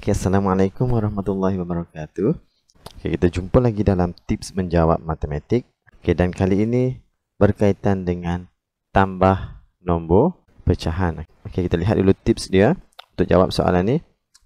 Okay, Assalamualaikum warahmatullahi wabarakatuh. Okay, kita jumpa lagi dalam tips menjawab matematik. Okay, dan kali ini berkaitan dengan tambah nombor pecahan. Okay, kita lihat dulu tips dia untuk jawab soalan ni.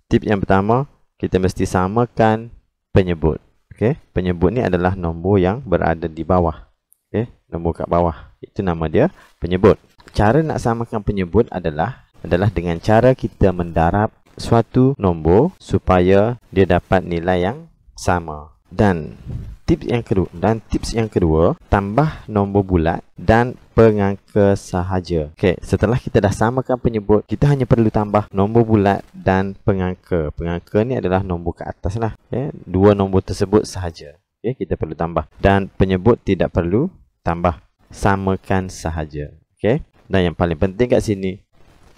Tips yang pertama, kita mesti samakan penyebut. Okay, penyebut ni adalah nombor yang berada di bawah. Okay, nombor kat bawah. Itu nama dia penyebut. Cara nak samakan penyebut adalah dengan cara kita mendarab suatu nombor supaya dia dapat nilai yang sama. Dan tips yang kedua, tambah nombor bulat dan pengangka sahaja. Okey, setelah kita dah samakan penyebut, kita hanya perlu tambah nombor bulat dan pengangka. Pengangka ni adalah nombor ke atas lah. Okay? Dua nombor tersebut sahaja. Okay? Kita perlu tambah. Dan penyebut tidak perlu tambah. Samakan sahaja. Okay? Dan yang paling penting kat sini,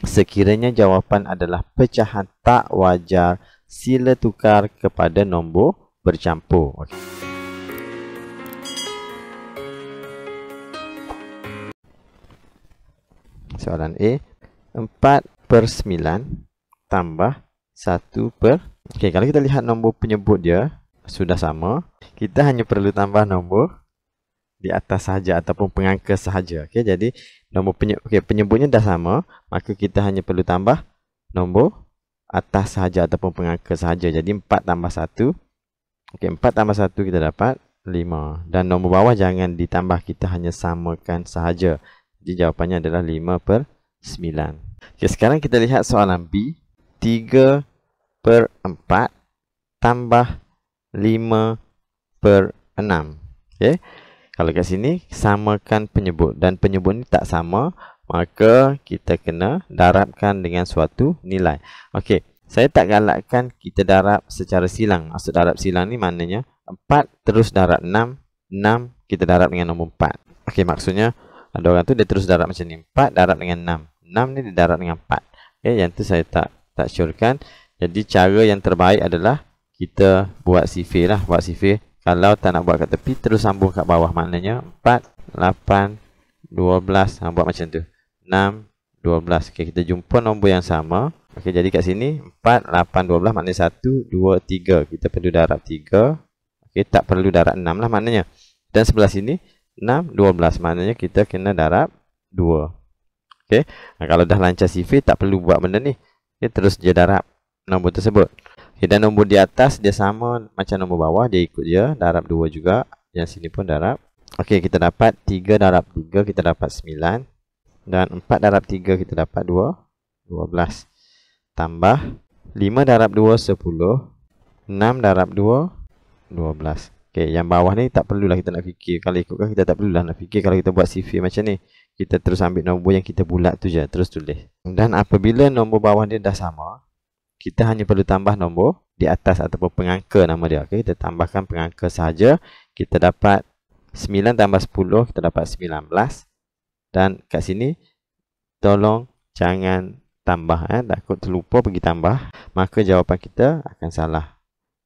sekiranya jawapan adalah pecahan tak wajar, sila tukar kepada nombor bercampur. Okay. Soalan A, 4/9 tambah 1/. Okey, kalau kita lihat nombor penyebut dia sudah sama, kita hanya perlu tambah nombor di atas sahaja ataupun pengangka sahaja. Okey, jadi nombor penyebutnya dah sama, maka kita hanya perlu tambah nombor atas sahaja ataupun pengangka sahaja. Jadi 4 tambah 1. Okey, 4 tambah 1 kita dapat 5. Dan nombor bawah jangan ditambah, kita hanya samakan sahaja. Jadi jawapannya adalah 5/9. Okey, sekarang kita lihat soalan B. 3/4 tambah 5/6. Okey. Kalau kat sini, samakan penyebut. Dan penyebut ni tak sama, maka kita kena darabkan dengan suatu nilai. Okey, saya tak galakkan kita darab secara silang. Maksud darab silang ni maknanya 4 terus darab 6, 6 kita darab dengan nombor 4. Okey, maksudnya ada orang tu dia terus darab macam ni. 4 darab dengan 6. 6 ni dia darab dengan 4. Okey, yang tu saya tak syorkan. Jadi cara yang terbaik adalah kita buat sifir lah. Buat sifir. Kalau tak nak buat kat tepi, terus sambung kat bawah. Maknanya 4, 8, 12. Buat macam tu. 6, 12. Okey, kita jumpa nombor yang sama. Okey, jadi kat sini 4, 8, 12 maknanya 1, 2, 3. Kita perlu darab 3. Okey, tak perlu darab 6 lah maknanya. Dan sebelah sini 6, 12. Maknanya kita kena darab 2. Okey, kalau dah lancar sifir, tak perlu buat benda ni. Okey, terus je darab nombor tersebut. Okay, dan nombor di atas dia sama macam nombor bawah, dia ikut je, darab 2 juga. Yang sini pun darab. Okey, kita dapat 3 darab 3, kita dapat 9. Dan 4 darab 3, kita dapat 12. Tambah 5 darab 2, 10. 6 darab 2, 12. Okey, yang bawah ni tak perlulah kita nak fikir. Kalau ikutkan, kita tak perlulah nak fikir. Kalau kita buat sifir macam ni, kita terus ambil nombor yang kita bulat tu je, terus tulis. Dan apabila nombor bawah dia dah sama, kita hanya perlu tambah nombor di atas ataupun pengangka nama dia. Okay, kita tambahkan pengangka sahaja. Kita dapat 9 tambah 10, kita dapat 19. Dan kat sini, tolong jangan tambah. Takut terlupa pergi tambah. Maka jawapan kita akan salah.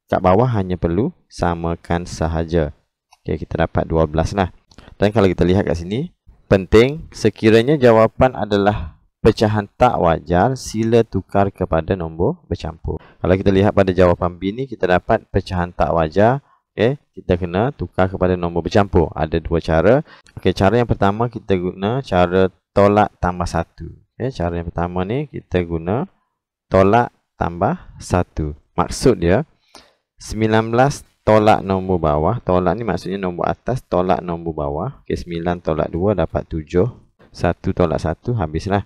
Kat bawah hanya perlu samakan sahaja. Okay, kita dapat 12 lah. Dan kalau kita lihat kat sini, penting, sekiranya jawapan adalah pecahan tak wajar, sila tukar kepada nombor bercampur. Kalau kita lihat pada jawapan B ni, kita dapat pecahan tak wajar. Okay, kita kena tukar kepada nombor bercampur. Ada dua cara. Okay, cara yang pertama kita guna cara tolak tambah 1. Okay, cara yang pertama ni kita guna tolak tambah 1. Maksud dia, 19 tolak nombor bawah. Tolak ni maksudnya nombor atas tolak nombor bawah. Okay, 9 tolak 2 dapat 7. 1 tolak 1, habislah.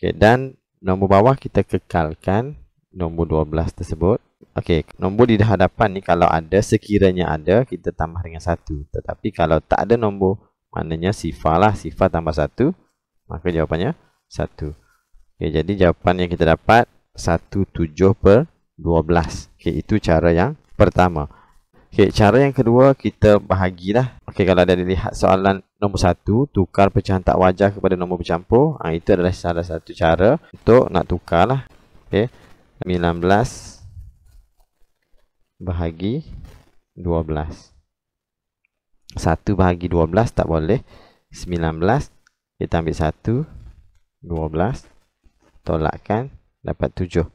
Okay, dan nombor bawah kita kekalkan nombor 12 tersebut. Okey, nombor di hadapan ni kalau ada, sekiranya ada, kita tambah dengan 1. Tetapi kalau tak ada nombor, maknanya sifar lah. Sifar tambah 1, maka jawapannya 1. Okey, jadi jawapan yang kita dapat 17/12. Okey, itu cara yang pertama. Okey, cara yang kedua kita bahagilah. Okey, kalau ada dilihat soalan nombor 1, tukar pecahan tak wajar kepada nombor bercampur. Itu adalah salah satu cara untuk nak tukar lah. Okey, 19 bahagi 12. 1 bahagi 12 tak boleh. 19, kita ambil 1, 12, tolakkan, dapat 7.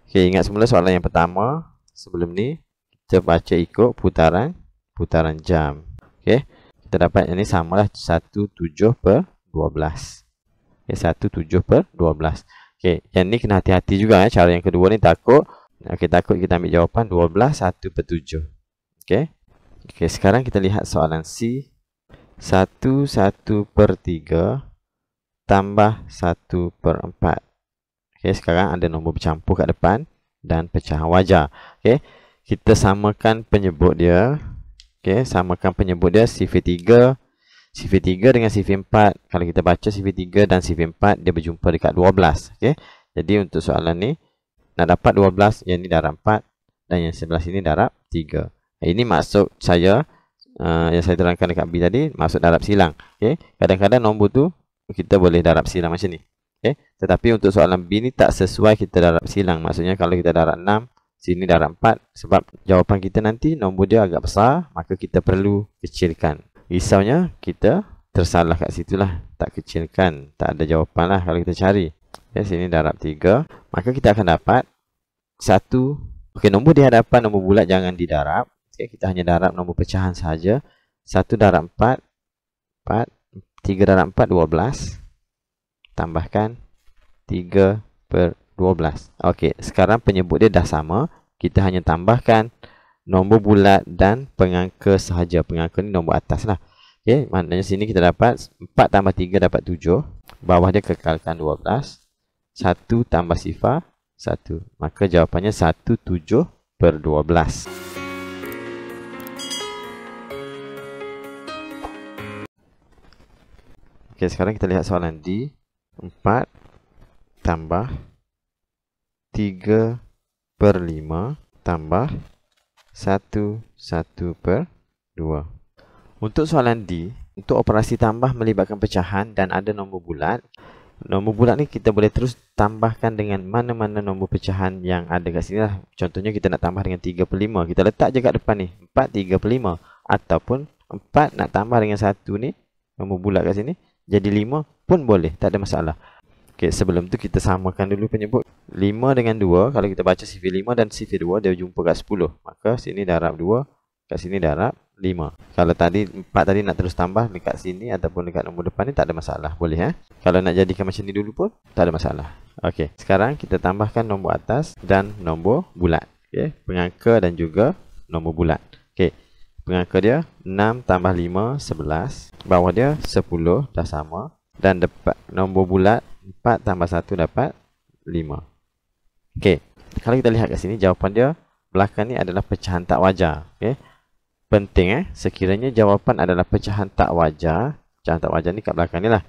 Okey, ingat semula soalan yang pertama. Sebelum ni kita baca ikut putaran jam. Okey. Kita dapat yang ni samalah 17/12. Okey, 17/12. Okey, yang ni kena hati-hati juga cara yang kedua ni takut kita ambil jawapan 12 1/7. Okey. Okey, sekarang kita lihat soalan C. 1/3 tambah 1/4. Okey, sekarang ada nombor bercampur kat depan dan pecahan wajar. Okey, kita samakan penyebut dia. Okey, samakan penyebut dia CV3 dengan CV4. Kalau kita baca CV3 dan CV4 dia berjumpa dekat 12. Okey. Jadi untuk soalan ni nak dapat 12, yang ni darab 4 dan yang sebelah sini darab 3. Ini maksud saya yang saya terangkan dekat B tadi, maksud darab silang. Okey. Kadang-kadang nombor tu kita boleh darab silang macam ni. Okey. Tetapi untuk soalan B ni tak sesuai kita darab silang. Maksudnya kalau kita darab 6, sini darab 4, sebab jawapan kita nanti nombor dia agak besar, maka kita perlu kecilkan. Risaunya kita tersalah kat situ lah, tak kecilkan, tak ada jawapan lah kalau kita cari. Okay, sini darab 3, maka kita akan dapat 1. Okey, nombor di hadapan nombor bulat jangan didarab. Okay, kita hanya darab nombor pecahan saja. 1 darab 4, 4. 3 darab 4, 12. Tambahkan 3/12. Okey, sekarang penyebut dia dah sama. Kita hanya tambahkan nombor bulat dan pengangka sahaja. Pengangka ni nombor atas lah. Okey, maknanya sini kita dapat 4 tambah 3 dapat 7. Bawah dia kekalkan 12. 1 tambah sifar 1. Maka jawapannya 17/12. Okey, sekarang kita lihat soalan D. 4 tambah 3/5 tambah 1/2. Untuk soalan D, untuk operasi tambah melibatkan pecahan dan ada nombor bulat. Nombor bulat ni kita boleh terus tambahkan dengan mana-mana nombor pecahan yang ada kat sini lah. Contohnya kita nak tambah dengan 3/5. Kita letak je kat depan ni. 4 3/5. Ataupun 4 nak tambah dengan 1 ni, nombor bulat kat sini, jadi 5 pun boleh, tak ada masalah. Okey, sebelum tu kita samakan dulu penyebut. 5 dengan 2, kalau kita baca CV5 dan CV2, dia jumpa kat 10. Maka sini darab 2, kat sini darab 5. Kalau tadi 4 tadi nak terus tambah dekat sini ataupun dekat nombor depan ni, tak ada masalah, boleh. Kalau nak jadikan macam ni dulu pun tak ada masalah. Okey, sekarang kita tambahkan nombor atas dan nombor bulat. Okey, pengangka dan juga nombor bulat. Okey, pengangka dia 6 tambah 5 11. Bawah dia 10 dah sama. Dan dapat nombor bulat 4 tambah 1 dapat 5. Okey, kalau kita lihat kat sini jawapan dia belakang ni adalah pecahan tak wajar. Okey, penting sekiranya jawapan adalah pecahan tak wajar. Pecahan tak wajar ni kat belakang ni lah.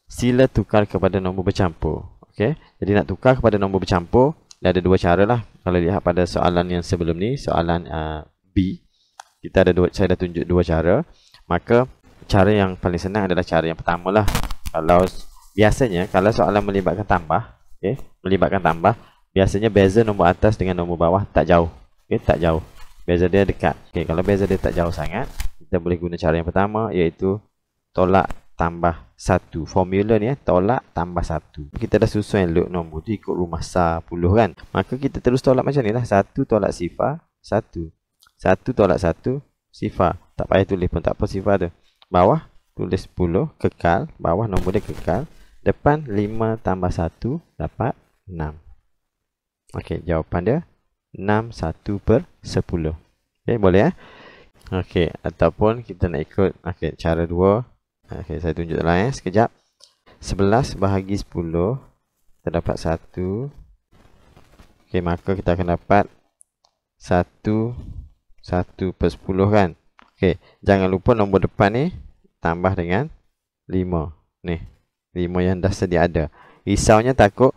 Sila tukar kepada nombor bercampur. Okey, jadi nak tukar kepada nombor bercampur, ada dua cara lah. Kalau lihat pada soalan yang sebelum ni, soalan B, kita ada saya dah tunjuk dua cara. Maka cara yang paling senang adalah cara yang pertama lah. Kalau biasanya kalau soalan melibatkan tambah, melibatkan tambah, biasanya beza nombor atas dengan nombor bawah tak jauh. Tak jauh. Beza dia dekat. Kalau beza dia tak jauh sangat, kita boleh guna cara yang pertama, iaitu tolak tambah 1. Formula ni tolak tambah 1. Kita dah susun elok nombor tu ikut rumah sah puluh kan. Maka kita terus tolak macam ni lah. 1 tolak sifar 1. 1 tolak 1 sifar. Tak payah tulis pun tak apa sifar tu. Bawah tulis 10, kekal. Bawah nombor dia kekal. Depan 5 tambah 1 dapat 6. Okey, jawapan dia 6 1/10. Okey, boleh Okey, ataupun kita nak ikut cara 2. Okey, saya tunjuk lah sekejap. 11 bahagi 10 kita dapat 1. Okey, maka kita akan dapat 1/10 kan. Okey, jangan lupa nombor depan ni tambah dengan 5. Ni, 5 yang dah sedia ada. Risaunya takut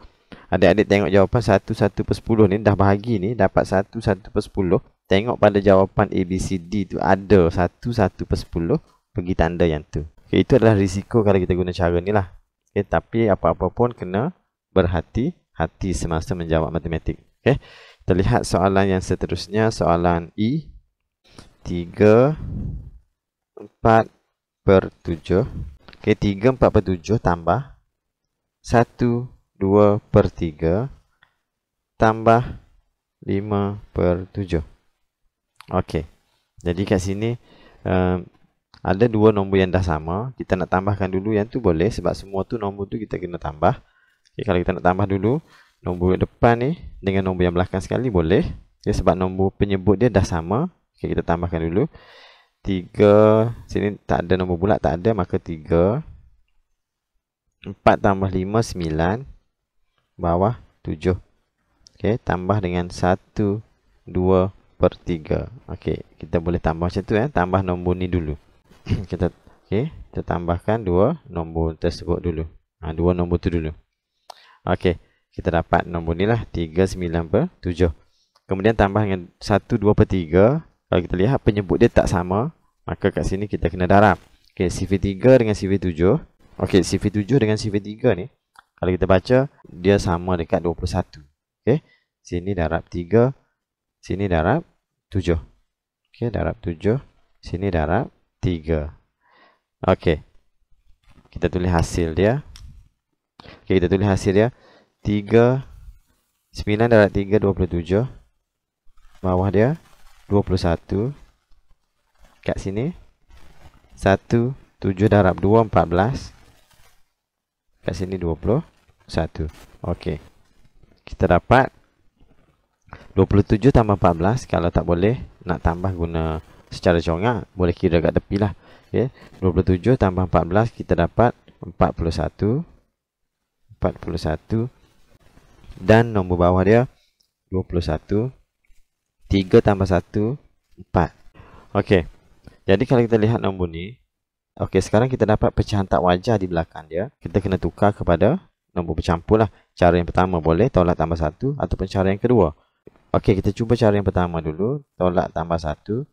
adik-adik tengok jawapan 1/10 ni dah bahagi ni dapat 1/10. Tengok pada jawapan ABCD tu ada 1/10, pergi tanda yang tu. Okay, itu adalah risiko kalau kita guna cara ni lah. Okay, tapi apa-apa pun kena berhati-hati semasa menjawab matematik. Okay, kita lihat soalan yang seterusnya, soalan E. 3/4/7. Okay, 3/4/7 tambah 1/2/3 tambah 5/7. Okey. Jadi kat sini ada dua nombor yang dah sama. Kita nak tambahkan dulu yang tu boleh sebab semua tu nombor tu kita kena tambah. Okay, kalau kita nak tambah dulu nombor depan ni dengan nombor yang belakang sekali boleh. Okay, sebab nombor penyebut dia dah sama. Okay, kita tambahkan dulu. 3, sini tak ada nombor bulat, tak ada, maka 3. 4 tambah 5, 9. Bawah 7. Okay, tambah dengan 1, 2/3. Okay, kita boleh tambah macam tu. Tambah nombor ni dulu. kita tambahkan dua nombor tersebut dulu. Dua nombor tu dulu. Okey, kita dapat nombor ni lah 39/7. Kemudian tambah dengan 1, 2/3. Kalau kita lihat penyebut dia tak sama, maka kat sini kita kena darab. Okey, CV3 dengan CV7. Okey, CV7 dengan CV3 ni kalau kita baca dia sama dekat 21. Okey, sini darab 3, sini darab 7. Okey, darab 7, sini darab 3. Okey. Kita tulis hasil dia. Okey, kita tulis hasil dia. 3, 9 darab 3, 27. Bawah dia 21. Kat sini 1, 7 darab 2, 14. Kat sini 21. Okey. Kita dapat 27 tambah 14. Kalau tak boleh nak tambah guna secara congak, boleh kira kat tepi lah. Okay. 27 tambah 14 kita dapat 41. 41. Dan nombor bawah dia 21. 3 tambah 1, 4. Okey. Jadi kalau kita lihat nombor ni, okey, sekarang kita dapat pecahan tak wajar di belakang dia. Kita kena tukar kepada nombor bercampur lah. Cara yang pertama boleh tolak tambah 1 ataupun cara yang kedua. Okey, kita cuba cara yang pertama dulu. Tolak tambah 1.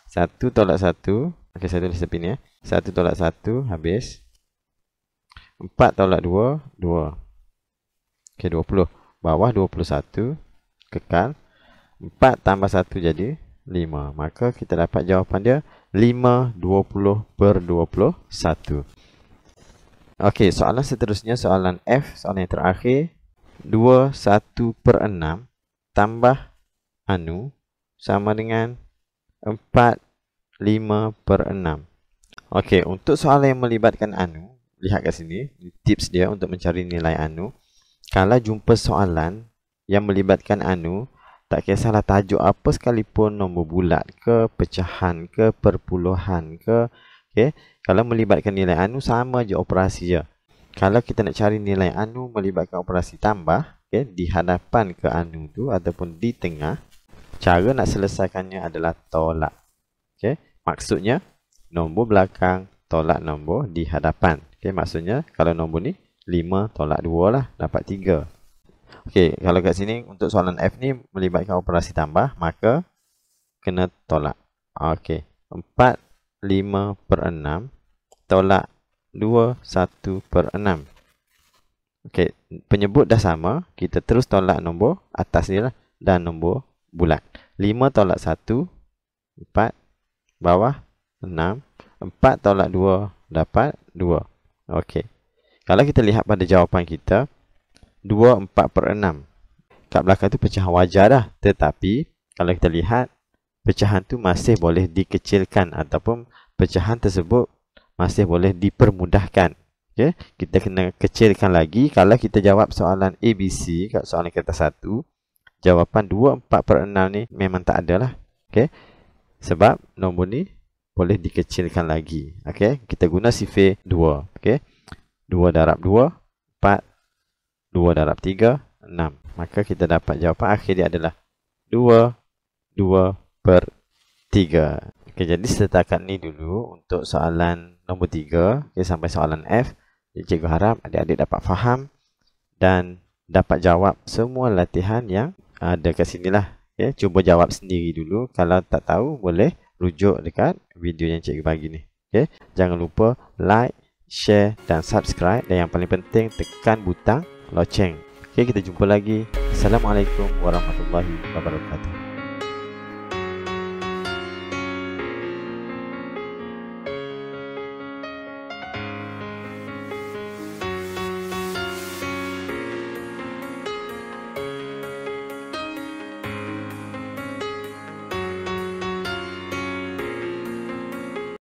1 tolak 1. Okey, saya tulis tepi ni. 1 tolak 1, habis. 4 tolak 2, 2. Okey, 20. Bawah 21. Kekal. 4 tambah 1 jadi 5. Maka kita dapat jawapan dia 5/20/21. Okey, soalan seterusnya, soalan F, soalan yang terakhir. 21/6 tambah anu sama dengan 4/5/6. Okey, untuk soalan yang melibatkan anu, lihat kat sini, tips dia untuk mencari nilai anu. Kalau jumpa soalan yang melibatkan anu, tak kisahlah tajuk apa sekalipun, nombor bulat ke, pecahan ke, perpuluhan ke, okey, kalau melibatkan nilai anu sama je operasi je. Kalau kita nak cari nilai anu melibatkan operasi tambah, okey, di hadapan ke anu tu ataupun di tengah, cara nak selesaikannya adalah tolak. Okey, maksudnya nombor belakang tolak nombor di hadapan. Okey, maksudnya kalau nombor ni 5 tolak 2 lah, dapat 3. Okey, kalau kat sini untuk soalan F ni melibatkan operasi tambah, maka kena tolak. Okey, 4/5/6 tolak 21/6. Okey, penyebut dah sama, kita terus tolak nombor atas ni lah dan nombor bulat. 5 tolak 1, 4. Bawah 6. 4 tolak 2 dapat 2. Okey. Kalau kita lihat pada jawapan kita 24/6. Kat belakang tu pecahan wajar dah. Tetapi kalau kita lihat pecahan tu masih boleh dikecilkan ataupun pecahan tersebut masih boleh dipermudahkan. Okey, kita kena kecilkan lagi. Kalau kita jawab soalan ABC kat soalan kertas 1, jawapan 24/6 ni memang tak ada lah. Okey. Sebab nombor ni boleh dikecilkan lagi. Okey, kita guna sifar 2. Okey. 2 darab 2, 4. 2 darab 3, 6. Maka kita dapat jawapan akhir dia adalah 2/3. Okey, jadi setakat ni dulu untuk soalan nombor 3, okay, sampai soalan F. Cikgu harap adik-adik dapat faham dan dapat jawab semua latihan yang ada kat sini lah. Okay, cuba jawab sendiri dulu. Kalau tak tahu, boleh rujuk dekat video yang cikgu bagi ni. Okay, jangan lupa like, share dan subscribe. Dan yang paling penting, tekan butang loceng. Okay, kita jumpa lagi. Assalamualaikum warahmatullahi wabarakatuh.